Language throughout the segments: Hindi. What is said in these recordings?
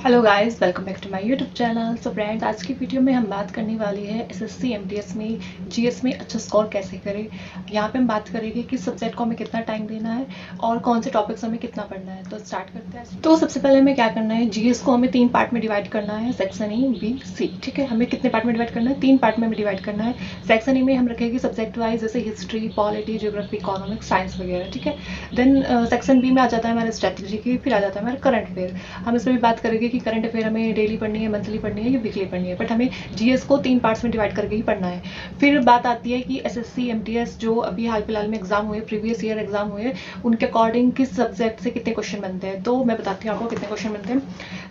Hello guys, welcome back to my YouTube channel. So friends, आज की वीडियो में हम बात करने वाली है एसएससी एमटीएस में जीएस में अच्छा स्कोर कैसे करें। यहाँ पे हम बात करेंगे कि सब्जेक्ट को हमें कितना टाइम देना है और कौन से टॉपिक्स हमें कितना पढ़ना है। तो स्टार्ट करते हैं। तो सबसे पहले हमें क्या करना है, जीएस को हमें 3 पार्ट में डिवाइड करना है, सेक्शन ए बी सी। ठीक है, हमें कितने पार्ट में डिवाइड करना है? 3 पार्ट में हमें डिवाइड करना है। सेक्शन ए में हम रखेंगे सब्जेक्ट वाइज, जैसे history, polity, geography, economics, science वगैरह। ठीक है, देन सेक्शन बी में आ जाता है हमारा स्ट्रेटेजी की, फिर आ जाता है हमारा करंट अफेयर। हम इसमें भी बात करेंगे कि करंट अफेयर हमें डेली पढ़नी है, मंथली पढ़नी है या वीकली पढ़नी है, बट हमें जीएस को 3 पार्ट्स में डिवाइड करके ही पढ़ना है। फिर बात आती है कि एसएससी एमटीएस जो अभी हाल फिलहाल में एग्जाम हुए, प्रीवियस ईयर एग्जाम हुए, उनके अकॉर्डिंग किस सब्जेक्ट से कितने क्वेश्चन बनते हैं। तो मैं बताती हूँ आपको कितने क्वेश्चन बनते हैं।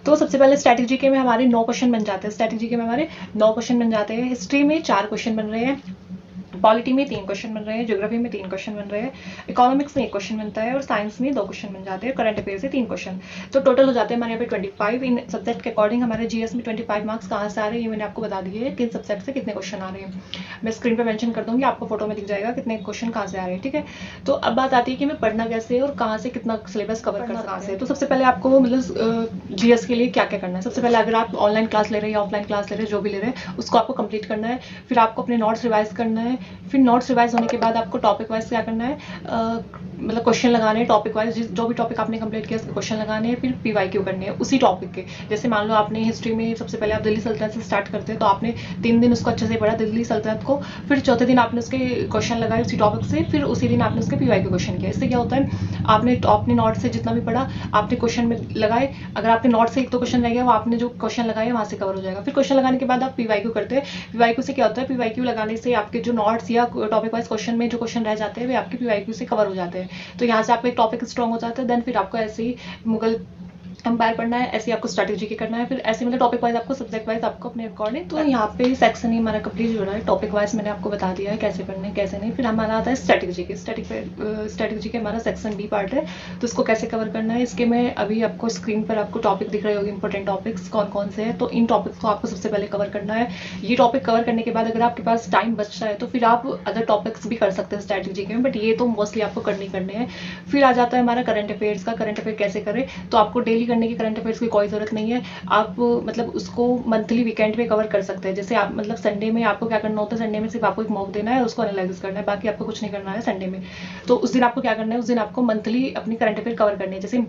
तो सबसे पहले स्ट्रैटेजी के में हमारे 9 क्वेश्चन बन जाते हैं। स्ट्रैटेजी के में हमारे 9 क्वेश्चन बन जाते हैं। हिस्ट्री में 4 क्वेश्चन बन रहे हैं, पॉलिटी में 3 क्वेश्चन बन रहे हैं, ज्योग्राफी में 3 क्वेश्चन बन रहे हैं, इकोनॉमिक्स में 1 क्वेश्चन बनता है और साइंस में 2 क्वेश्चन बन जाते हैं, करंट अफेयर से 3 क्वेश्चन। तो टोटल हो जाते हैं हमारे यहाँ पे 25। इन सब्जेक्ट के अकॉर्डिंग हमारे जीएस में 25 मार्क्स कहाँ से आ रहे हैं, ये मैंने आपको बता दिए है किन सब्जेक्ट से कितने क्वेश्चन आ रहे हैं। मैं स्क्रीन पर मेंशन कर दूंगी, आपको फोटो में दिख जाएगा कितने क्वेश्चन कहाँ से आ रहे हैं। ठीक है, तो अब बात आती है कि मैं पढ़ना कैसे और कहाँ से कितना सिलेबस कवर कर सकते हैं। तो सबसे पहले आपको मतलब जीएस के लिए क्या क्या करना है। सबसे पहले अगर आप ऑनलाइन क्लास ले रहे हैं या ऑफलाइन क्लास ले रहे हैं, जो भी ले रहे हैं, उसको आपको कंप्लीट करना है। फिर आपको अपने नोट्स रिवाइज करना है। फिर नोट्स रिवाइज होने के बाद आपको टॉपिक वाइज क्या करना है, मतलब क्वेश्चन लगाने हैं टॉपिक वाइज। जो भी टॉपिक आपने कंप्लीट किया उसके क्वेश्चन लगाने हैं, फिर पीवाईक्यू करने हैं उसी टॉपिक के। जैसे मान लो आपने हिस्ट्री में सबसे पहले आप दिल्ली सल्तनत से स्टार्ट करते हैं, तो आपने 3 दिन उसको अच्छे से पढ़ा दिल्ली सल्तनत को, फिर चौथे दिन आपने उसके क्वेश्चन लगाए उसी टॉपिक से, फिर उसी दिन आपने उसके पीवाईक्यू क्वेश्चन किया। इससे क्या होता है, आपने अपने नोट से जितना भी पढ़ा आपने क्वेश्चन में लगाए। अगर आपने नोट से 1-2 क्वेश्चन रह गया, वो आपने जो क्वेश्चन लगाए वहाँ से कवर हो जाएगा। फिर क्वेश्चन लगाने के बाद आप पीवाईक्यू करते हैं। पीवाईक्यू से क्या होता है, पीवाईक्यू लगाने से आपके जो नोट्स या टॉपिक वाइज क्वेश्चन में जो क्वेश्चन रह जाते हैं वे आपके पीवाईक्यू से कवर हो जाते हैं। तो यहाँ से आपका एक टॉपिक स्ट्रॉन्ग हो जाता है। देन फिर आपको ऐसे ही मुगल एम्पायर पढ़ना है, ऐसे आपको स्ट्रैटेजी के करना है। फिर ऐसे मतलब टॉपिक वाइज आपको सब्जेक्ट वाइज आपको अपने अकॉर्डिंग। तो यहाँ पे सेक्शन ही हमारा कंप्लीट हो रहा है। टॉपिक वाइज मैंने आपको बता दिया है कैसे पढ़ना है कैसे नहीं। फिर हमारा आता है स्ट्रैटेजी के। स्ट्रैटेजी के हमारा सेक्शन बी पार्ट है, तो इसको कैसे कवर करना है। इसके मैं अभी आपको स्क्रीन पर आपको टॉपिक दिख रहे होंगे, इंपॉर्टेंट टॉपिक्स कौन कौन से हैं। तो इन टॉपिक्स को आपको सबसे पहले कवर करना है। ये टॉपिक कवर करने के बाद अगर आपके पास टाइम बचता है तो फिर आप अदर टॉपिक्स भी कर सकते हैं स्ट्रैटेजी के में, बट ये तो मोस्टली आपको करने हैं। फिर आ जाता है हमारा करंट अफेयर्स का। करंट अफेयर कैसे करें, तो आपको डेली करने की करंट अफेयर्स की कोई ज़रूरत नहीं है। आप मतलब उसको मंथली वीकेंड पे कवर कर सकते हैं। जैसे आप मतलब संडे में आपको क्या करना होता है, संडे में सिर्फ आपको एक मॉक देना है, उसको एनालाइज करना है, बाकी आपको कुछ नहीं करना है संडे में। तो उस दिन आपको क्या करना है, उस दिन आपको मंथली अपनी करंट अफेयर कवर करनी है। जैसे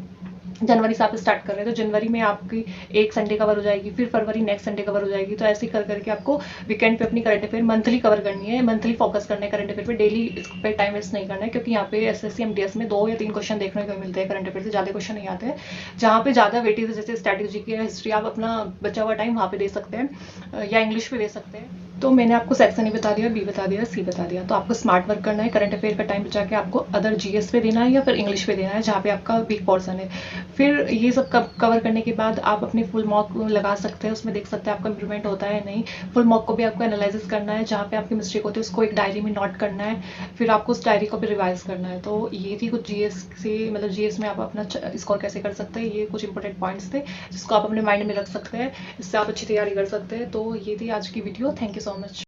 जनवरी से आप स्टार्ट कर रहे हैं तो जनवरी में आपकी एक संडे कवर हो जाएगी, फिर फरवरी नेक्स्ट संडे कवर हो जाएगी। तो ऐसे कर करके आपको वीकेंड पे अपनी करंट अफेयर मंथली कवर करनी है, मंथली फोकस करना है करंट अफेयर पे। डेली इस पे टाइम वेस्ट नहीं करना है, क्योंकि यहाँ पे एसएससी एमटीएस में 2 या 3 क्वेश्चन देखने को मिलते हैं करंट अफेयर से, ज़्यादा क्वेश्चन नहीं आते हैं। जहाँ पे ज़्यादा वेटेज है जैसे स्ट्रैटेजी की हिस्ट्री, आप अपना बचा हुआ टाइम वहाँ पे दे सकते हैं या इंग्लिश पे दे सकते हैं। तो मैंने आपको सेक्शन ए बता दिया, बी बता दिया, सी बता दिया। तो आपको स्मार्ट वर्क करना है, करंट अफेयर का टाइम बचा के आपको अदर जीएस पे देना है या फिर इंग्लिश पे देना है जहाँ पे आपका वीक पोर्सन है। फिर ये सब कवर करने के बाद आप अपनी फुल मॉक लगा सकते हैं, उसमें देख सकते हैं आपका इंप्रूवमेंट होता है नहीं। फुल मॉक को भी आपको एनालिसिस करना है, जहाँ पे आपकी मिस्टेक होती है उसको एक डायरी में नोट करना है, फिर आपको उस डायरी को भी रिवाइज करना है। तो ये थी कुछ जीएस से मतलब जीएस में आप अपना स्कोर कैसे कर सकते हैं, ये कुछ इंपॉर्टेंट पॉइंट्स थे जिसको आप अपने माइंड में रख सकते हैं, इससे आप अच्छी तैयारी कर सकते हैं। तो ये थी आज की video. Thank you so much.